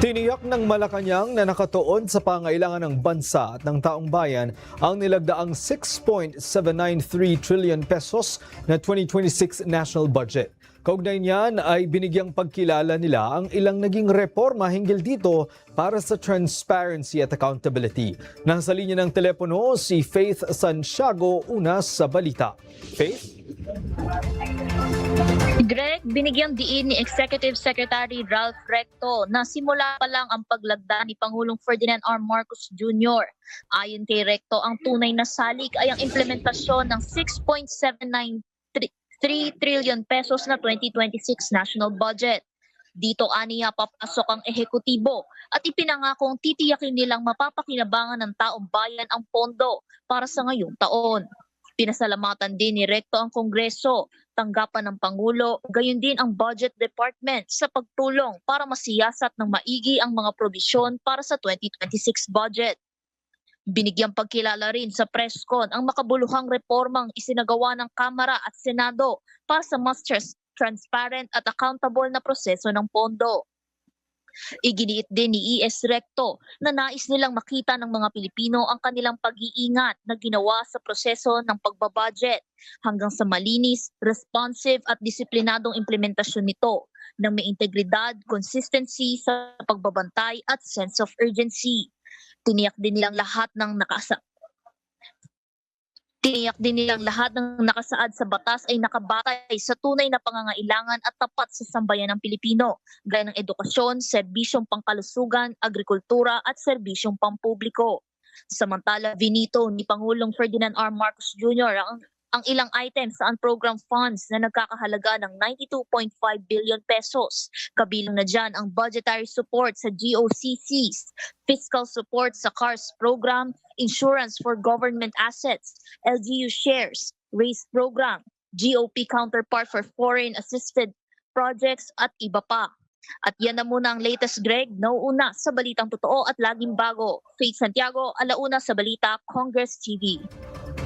Tiniyak ng Malacanang na nakatuon sa pangailangan ng bansa at ng taong bayan ang nilagdaang 6.793 trillion pesos na 2026 national budget. Kaugnay niyan ay binigyang pagkilala nila ang ilang naging reforma hinggil dito para sa transparency at accountability. Nasa linya ng telepono si Faith Santiago, una sa balita. Faith? Greg, binigyang diin ni Executive Secretary Ralph Recto na simula pa lang ang paglagda ni Pangulong Ferdinand R. Marcos Jr. Ayon kay Recto, ang tunay na salik ay ang implementasyon ng 6.793 trillion pesos na 2026 national budget. Dito aniya papasok ang ehekutibo at ipinangakong titiyakin nilang mapapakinabangan ng taong bayan ang pondo para sa ngayong taon. Pinasalamatan din ni Recto ang Kongreso, tanggapan ng Pangulo, gayon din ang Budget Department sa pagtulong para masiyasat ng maigi ang mga probisyon para sa 2026 budget. Binigyang pagkilala rin sa presscon ang makabuluhang reformang isinagawa ng Kamara at Senado para sa mas transparent at accountable na proseso ng pondo. Iginiit din ni ES Recto na nais nilang makita ng mga Pilipino ang kanilang pag-iingat na ginawa sa proseso ng pagbabudget hanggang sa malinis, responsive at disiplinadong implementasyon nito ng may integridad, consistency sa pagbabantay at sense of urgency. Tiniyak din nilang lahat ng nakasaad sa batas ay nakabatay sa tunay na pangangailangan at tapat sa sambayan ng Pilipino, gaya ng edukasyon, serbisyong pangkalusugan, agrikultura at serbisyong pampubliko. Samantala, vinito ni Pangulong Ferdinand R. Marcos Jr. ang ilang items sa unprogram funds na nagkakahalaga ng 92.5 billion pesos. Kabilang na dyan ang budgetary support sa GOCCs, fiscal support sa CARS program, insurance for government assets, LGU shares, RACE program, GOP counterpart for foreign assisted projects at iba pa. At yan na muna ang latest, Greg. Nauuna sa Balitang Totoo at Laging Bago. Faith Santiago, alauna sa Balita, Congress TV.